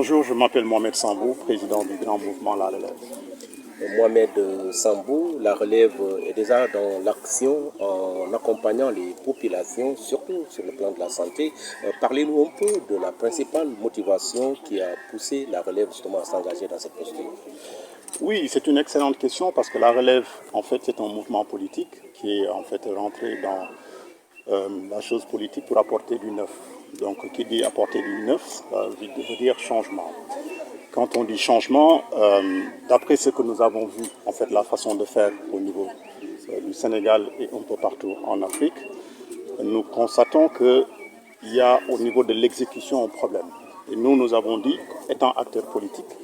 Bonjour, je m'appelle Mohamed Sambou, président du grand mouvement La Relève. Mohamed Sambou, La Relève est déjà dans l'action en accompagnant les populations, surtout sur le plan de la santé. Parlez-nous un peu de la principale motivation qui a poussé La Relève justement à s'engager dans cette posture. Oui, c'est une excellente question parce que La Relève, en fait, c'est un mouvement politique qui est en fait rentré dans la chose politique pour apporter du neuf. Donc, qui dit apporter du neuf, veut dire changement. Quand on dit changement, d'après ce que nous avons vu, en fait, la façon de faire au niveau du Sénégal et un peu partout en Afrique, nous constatons qu'il y a au niveau de l'exécution un problème. Et nous avons dit, étant acteurs politiques,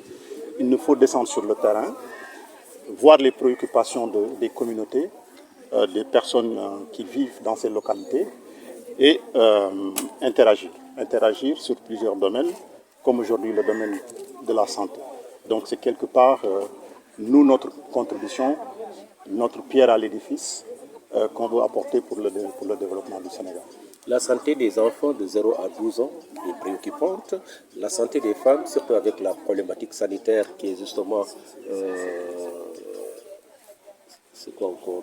il nous faut descendre sur le terrain, voir les préoccupations des communautés, des personnes qui vivent dans ces localités et interagir. Interagir sur plusieurs domaines, comme aujourd'hui le domaine de la santé. Donc c'est quelque part, nous, notre contribution, notre pierre à l'édifice qu'on veut apporter pour le développement du Sénégal. La santé des enfants de 0 à 12 ans est préoccupante. La santé des femmes, surtout avec la problématique sanitaire qui est justement... c'est quoi encore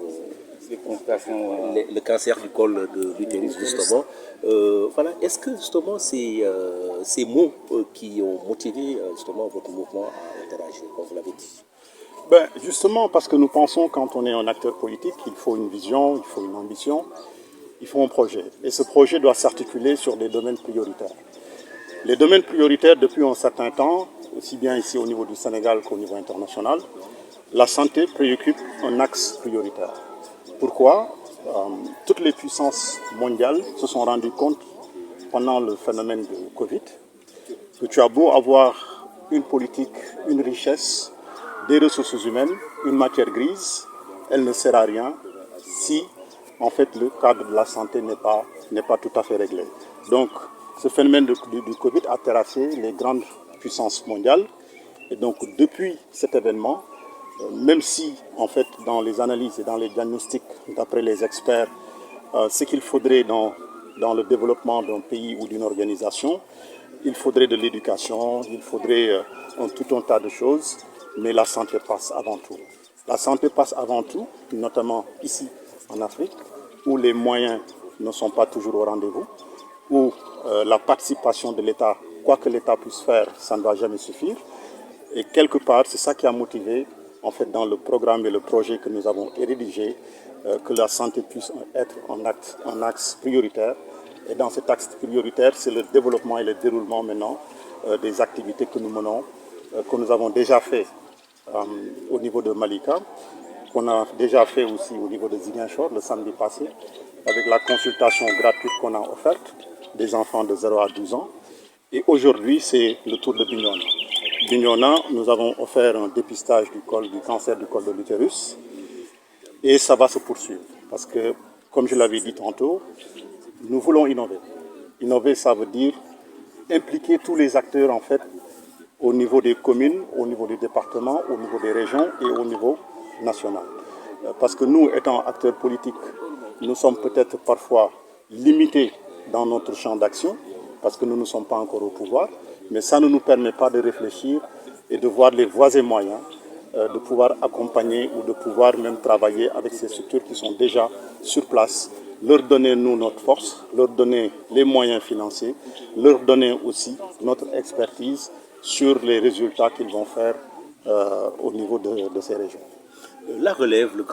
le cancer du col de l'utérus, justement. Voilà. Est-ce que justement ces mots qui ont motivé justement votre mouvement à interagir, comme vous l'avez dit? Ben, justement, parce que nous pensons, quand on est un acteur politique, qu'il faut une vision, il faut une ambition, il faut un projet. Et ce projet doit s'articuler sur des domaines prioritaires. Les domaines prioritaires, depuis un certain temps, aussi bien ici au niveau du Sénégal qu'au niveau international, la santé préoccupe un axe prioritaire. Pourquoi? Toutes les puissances mondiales se sont rendues compte pendant le phénomène de Covid que tu as beau avoir une politique, une richesse, des ressources humaines, une matière grise, elle ne sert à rien si en fait le cadre de la santé n'est pas tout à fait réglé. Donc ce phénomène du Covid a terrassé les grandes puissances mondiales et donc depuis cet événement, même si en fait dans les analyses et dans les diagnostics d'après les experts, ce qu'il faudrait dans le développement d'un pays ou d'une organisation, il faudrait de l'éducation, il faudrait tout un tas de choses, mais la santé passe avant tout. La santé passe avant tout, notamment ici en Afrique, où les moyens ne sont pas toujours au rendez-vous, où la participation de l'État, quoi que l'État puisse faire, ça ne va jamais suffire. Et quelque part, c'est ça qui a motivé, en fait, dans le programme et le projet que nous avons rédigé, que la santé puisse être un axe prioritaire. Et dans cet axe prioritaire, c'est le développement et le déroulement maintenant des activités que nous menons, que nous avons déjà fait au niveau de Malika, qu'on a déjà fait aussi au niveau de Ziguinchor le samedi passé, avec la consultation gratuite qu'on a offerte des enfants de 0 à 12 ans. Et aujourd'hui, c'est le tour de Bignona. Bignona, nous avons offert un dépistage du cancer du col de l'utérus et ça va se poursuivre parce que, comme je l'avais dit tantôt, nous voulons innover. Innover, ça veut dire impliquer tous les acteurs en fait au niveau des communes, au niveau des départements, au niveau des régions et au niveau national. Parce que nous, étant acteurs politiques, nous sommes peut-être parfois limités dans notre champ d'action parce que nous ne sommes pas encore au pouvoir, mais ça ne nous permet pas de réfléchir et de voir les voies et moyens de pouvoir accompagner ou de pouvoir même travailler avec ces structures qui sont déjà sur place, leur donner nous notre force, leur donner les moyens financiers, leur donner aussi notre expertise sur les résultats qu'ils vont faire au niveau de ces régions. La Relève, le